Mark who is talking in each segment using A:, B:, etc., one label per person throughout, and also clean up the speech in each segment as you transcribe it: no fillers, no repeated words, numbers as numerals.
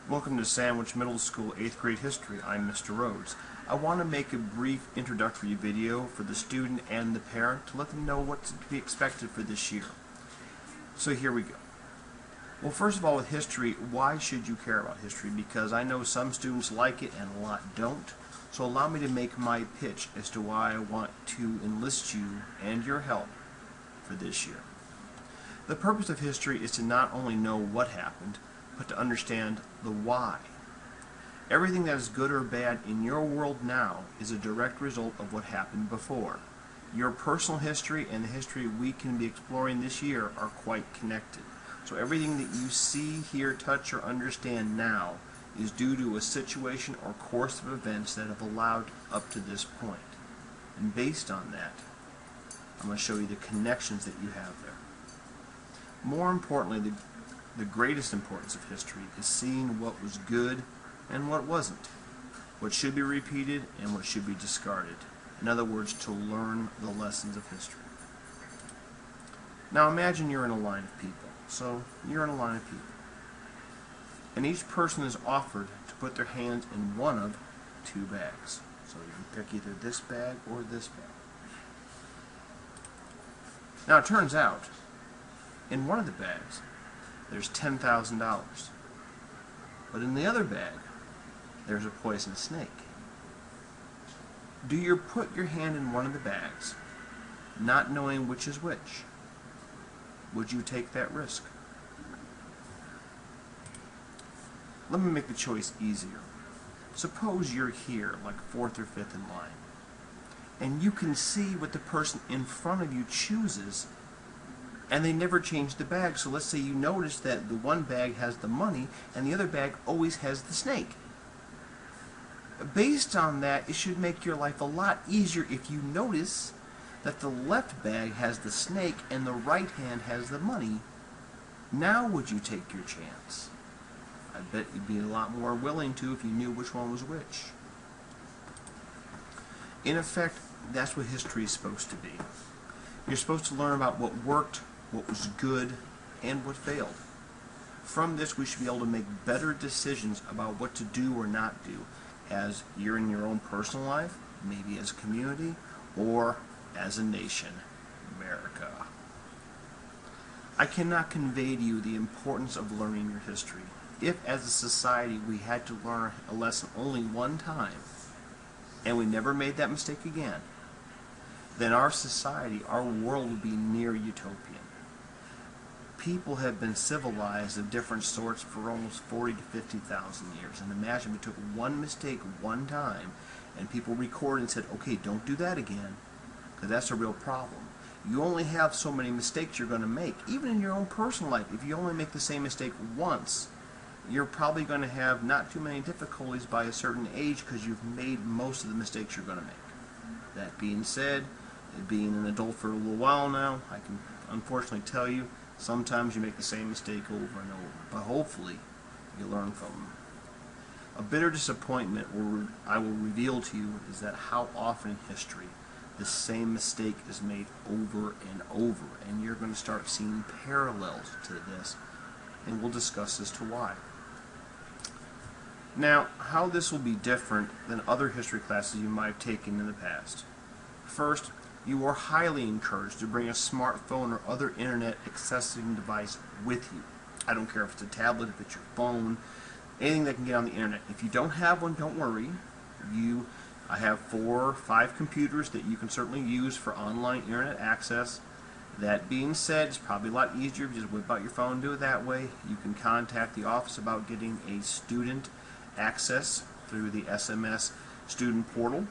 A: Welcome to Sandwich Middle School 8th grade history. I'm Mr. Rhoades. I want to make a brief introductory video for the student and the parent to let them know what's to be expected for this year. So here we go. Well, first of all, with history, why should you care about history? Because I know some students like it and a lot don't. So allow me to make my pitch as to why I want to enlist you and your help for this year. The purpose of history is to not only know what happened, but to understand the why. Everything that is good or bad in your world now is a direct result of what happened before. Your personal history and the history we can be exploring this year are quite connected. So everything that you see, hear, touch, or understand now is due to a situation or course of events that have allowed up to this point. And based on that, I'm going to show you the connections that you have there. More importantly, the greatest importance of history is seeing what was good and what wasn't, what should be repeated and what should be discarded. In other words, to learn the lessons of history. Now imagine you're in a line of people. So you're in a line of people. And each person is offered to put their hands in one of two bags. So you can pick either this bag or this bag. Now it turns out, in one of the bags, there's $10,000. But in the other bag, there's a poisonous snake. Do you put your hand in one of the bags, not knowing which is which? Would you take that risk? Let me make the choice easier. Suppose you're here, like 4th or 5th in line, and you can see what the person in front of you chooses, and they never change the bag. So let's say you notice that the one bag has the money and the other bag always has the snake. Based on that, it should make your life a lot easier if you notice that the left bag has the snake and the right hand has the money. Now would you take your chance? I bet you'd be a lot more willing to if you knew which one was which. In effect, that's what history is supposed to be. You're supposed to learn about what worked, what was good, and what failed. From this, we should be able to make better decisions about what to do or not do as you're in your own personal life, maybe as a community, or as a nation, America. I cannot convey to you the importance of learning your history. If, as a society, we had to learn a lesson only one time, and we never made that mistake again, then our society, our world would be near utopian. People have been civilized of different sorts for almost 40 to 50,000 years. And imagine we took one mistake one time and people recorded and said, okay, don't do that again, because that's a real problem. You only have so many mistakes you're going to make. Even in your own personal life, if you only make the same mistake once, you're probably going to have not too many difficulties by a certain age because you've made most of the mistakes you're going to make. That being said, being an adult for a little while now, I can unfortunately tell you, sometimes you make the same mistake over and over, but hopefully you learn from them. A bitter disappointment I will reveal to you is that how often in history the same mistake is made over and over, and you're going to start seeing parallels to this, and we'll discuss as to why. Now, how this will be different than other history classes you might have taken in the past. First, you are highly encouraged to bring a smartphone or other internet accessing device with you. I don't care if it's a tablet, if it's your phone, anything that can get on the internet. If you don't have one, don't worry. I have 4 or 5 computers that you can certainly use for online internet access. That being said, it's probably a lot easier if you just whip out your phone and do it that way. You can contact the office about getting a student access through the SMS student portal.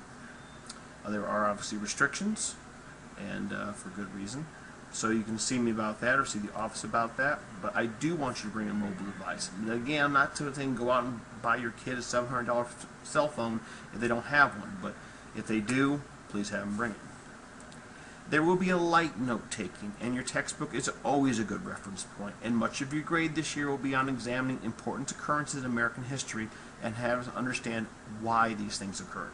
A: There are obviously restrictions, and for good reason. So you can see me about that or see the office about that. But I do want you to bring a mobile device. And again, I'm not saying go out and buy your kid a $700 cell phone if they don't have one. But if they do, please have them bring it. There will be a light note taking, and your textbook is always a good reference point. And much of your grade this year will be on examining important occurrences in American history and have to understand why these things occurred.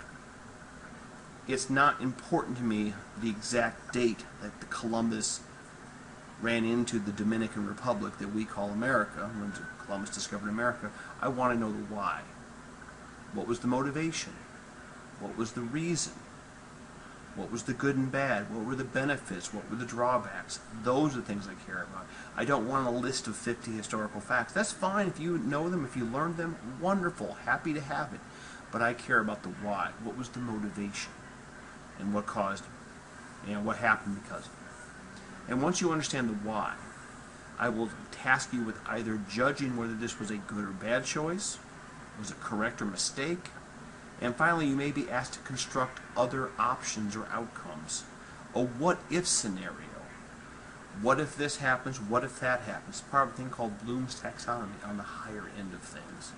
A: It's not important to me the exact date that the Columbus ran into the Dominican Republic that we call America, when Columbus discovered America, I want to know the why. What was the motivation? What was the reason? What was the good and bad? What were the benefits? What were the drawbacks? Those are the things I care about. I don't want a list of 50 historical facts. That's fine if you know them, if you learned them, wonderful, happy to have it. But I care about the why. What was the motivation? And what caused it? And what happened because of it? And once you understand the why, I will task you with either judging whether this was a good or bad choice, was it correct or mistake, and finally you may be asked to construct other options or outcomes. A what-if scenario. What if this happens? What if that happens? Part of a thing called Bloom's taxonomy on the higher end of things.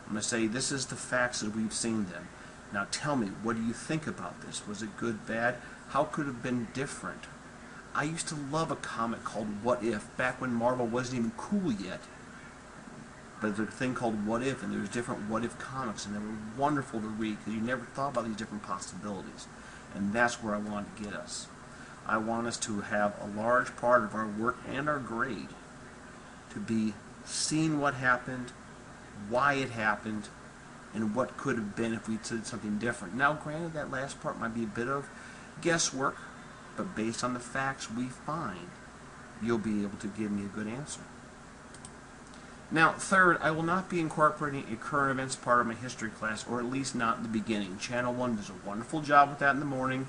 A: I'm going to say, this is the facts that we've seen then. Now tell me, what do you think about this? Was it good, bad? How could it have been different? I used to love a comic called What If, back when Marvel wasn't even cool yet. But there's a thing called What If, and there's different What If comics, and they were wonderful to read because you never thought about these different possibilities. And that's where I want to get us. I want us to have a large part of our work and our grade to be seeing what happened, why it happened, and what could have been if we did something different. Now, granted, that last part might be a bit of guesswork, but based on the facts we find, you'll be able to give me a good answer. Now, third, I will not be incorporating a current events part of my history class, or at least not in the beginning. Channel 1 does a wonderful job with that in the morning.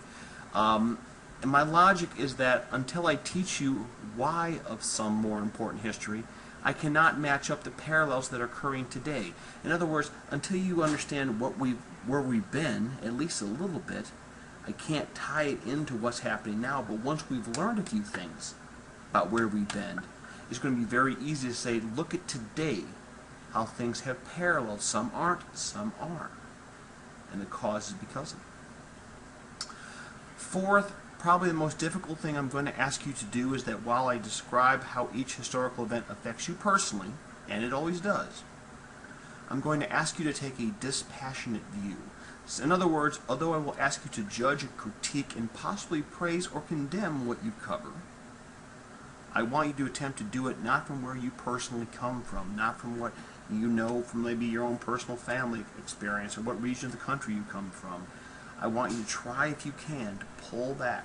A: And my logic is that until I teach you why of some more important history, I cannot match up the parallels that are occurring today. In other words, until you understand where we've been, at least a little bit, I can't tie it into what's happening now. But once we've learned a few things about where we've been, it's going to be very easy to say, look at today, how things have parallels. Some aren't, some are. And the cause is because of it. Fourth, probably the most difficult thing I'm going to ask you to do is that while I describe how each historical event affects you personally, and it always does, I'm going to ask you to take a dispassionate view. So in other words, although I will ask you to judge, critique, and possibly praise or condemn what you cover, I want you to attempt to do it not from where you personally come from, not from what you know from maybe your own personal family experience or what region of the country you come from. I want you to try, if you can, to pull back.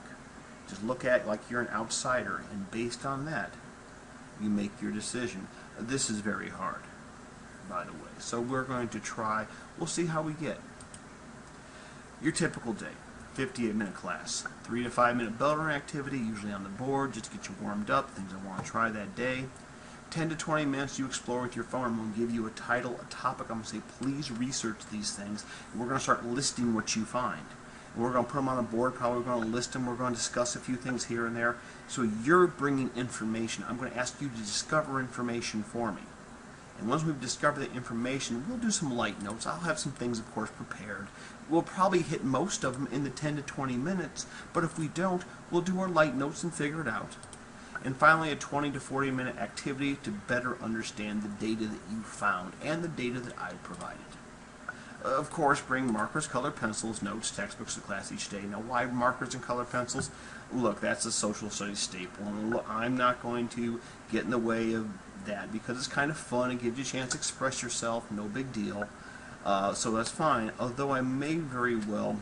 A: Just look at it like you're an outsider, and based on that, you make your decision. This is very hard, by the way. So we're going to try. We'll see how we get. Your typical day. 58-minute class, 3 to 5 minute bell ring activity, usually on the board, just to get you warmed up, things I want to try that day. 10 to 20 minutes you explore with your phone. I'm going to give you a title, a topic. I'm going to say, please research these things. And we're going to start listing what you find. And we're going to put them on a board, probably going to list them. We're going to discuss a few things here and there. So you're bringing information. I'm going to ask you to discover information for me. And once we've discovered the information, we'll do some light notes. I'll have some things, of course, prepared. We'll probably hit most of them in the 10 to 20 minutes, but if we don't, we'll do our light notes and figure it out. And finally, a 20 to 40 minute activity to better understand the data that you found and the data that I provided. Of course, bring markers, color pencils, notes, textbooks to class each day. Now, why markers and color pencils? Look, that's a social studies staple, and I'm not going to get in the way of that because it's kind of fun. It gives you a chance to express yourself, no big deal. So that's fine, although I may very well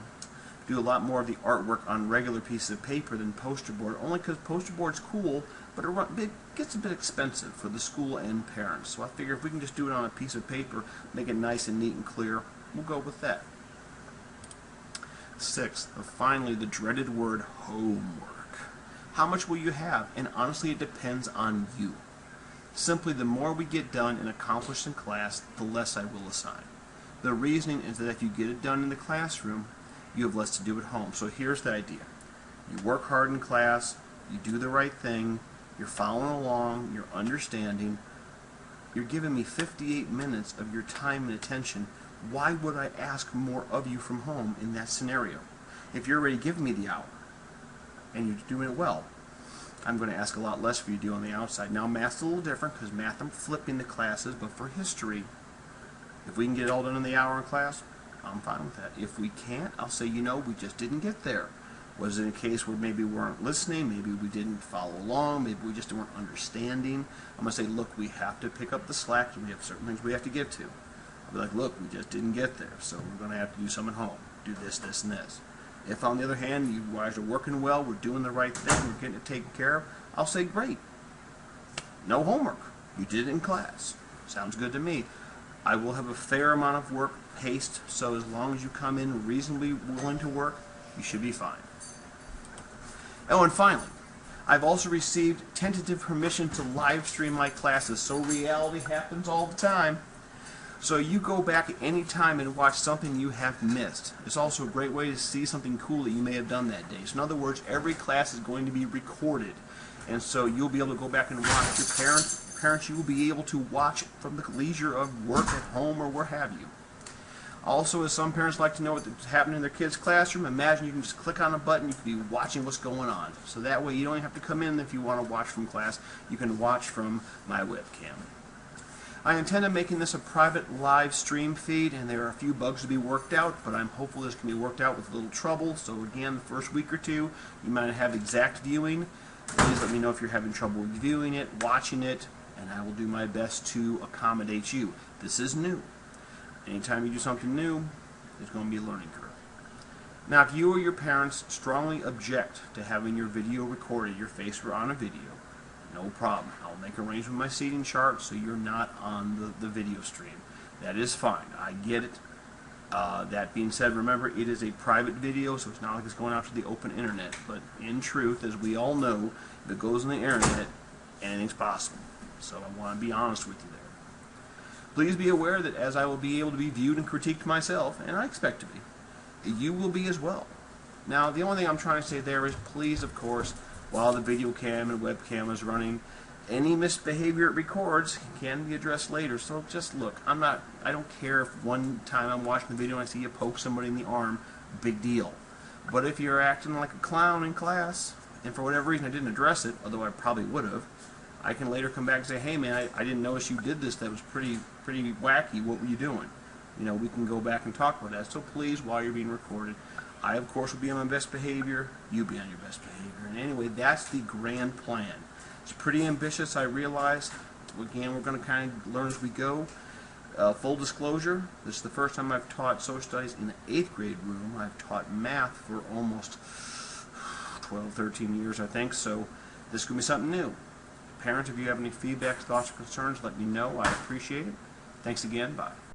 A: do a lot more of the artwork on regular pieces of paper than poster board, only because poster board's cool, but it gets a bit expensive for the school and parents. So I figure if we can just do it on a piece of paper, make it nice and neat and clear, we'll go with that. Sixth, finally, the dreaded word homework. How much will you have? And honestly, it depends on you. Simply, the more we get done and accomplished in class, the less I will assign. The reasoning is that if you get it done in the classroom, you have less to do at home. So here's the idea. You work hard in class, you do the right thing, you're following along, you're understanding, you're giving me 58 minutes of your time and attention. Why would I ask more of you from home in that scenario? If you're already giving me the hour, and you're doing it well, I'm going to ask a lot less for you to do on the outside. Now, math's a little different, because math I'm flipping the classes, but for history, if we can get it all done in the hour in class, I'm fine with that. If we can't, I'll say, you know, we just didn't get there. Was it a case where maybe we weren't listening, maybe we didn't follow along, maybe we just weren't understanding? I'm going to say, look, we have to pick up the slack, and we have certain things we have to get to. I'll be like, look, we just didn't get there, so we're going to have to do some at home. Do this, this, and this. If, on the other hand, you guys are working well, we're doing the right thing, we're getting it taken care of, I'll say, great. No homework. You did it in class. Sounds good to me. I will have a fair amount of work paced, so as long as you come in reasonably willing to work, you should be fine. Oh, and finally, I've also received tentative permission to live stream my classes, so reality happens all the time. So you go back at any time and watch something you have missed. It's also a great way to see something cool that you may have done that day. So in other words, every class is going to be recorded, and so you'll be able to go back and watch. Your parents, you will be able to watch from the leisure of work at home or where have you. Also, as some parents like to know what's happening in their kids' classroom, imagine you can just click on a button, you can be watching what's going on. So that way you don't even have to come in if you want to watch from class. You can watch from my webcam. I intend on making this a private live stream feed, and there are a few bugs to be worked out, but I'm hopeful this can be worked out with little trouble. So again, the first week or two, you might have exact viewing. Please let me know if you're having trouble viewing it, watching it, and I will do my best to accommodate you. This is new. Anytime you do something new, there's going to be a learning curve. Now, if you or your parents strongly object to having your video recorded, your face on a video, no problem. I'll make arrangements with my seating chart so you're not on the video stream. That is fine. I get it. That being said, remember, it is a private video, so it's not like it's going out to the open internet. But in truth, as we all know, if it goes on the internet, anything's possible. So I want to be honest with you there. Please be aware that as I will be able to be viewed and critiqued myself, and I expect to be, you will be as well. Now, the only thing I'm trying to say there is, please, of course, while the video cam and webcam is running, any misbehavior it records can be addressed later. So just look, I don't care if one time I'm watching the video and I see you poke somebody in the arm, big deal. But if you're acting like a clown in class, and for whatever reason I didn't address it, although I probably would have, I can later come back and say, hey man, I didn't notice you did this, that was pretty wacky, what were you doing? You know, we can go back and talk about that. So please, while you're being recorded, I of course will be on my best behavior, you be on your best behavior. And anyway, that's the grand plan. It's pretty ambitious, I realize. Again, we're going to kind of learn as we go. Full disclosure, this is the first time I've taught social studies in the 8th grade room. I've taught math for almost 12, 13 years, I think, so this is going to be something new. Parents, if you have any feedback, thoughts, or concerns, let me know. I appreciate it. Thanks again. Bye.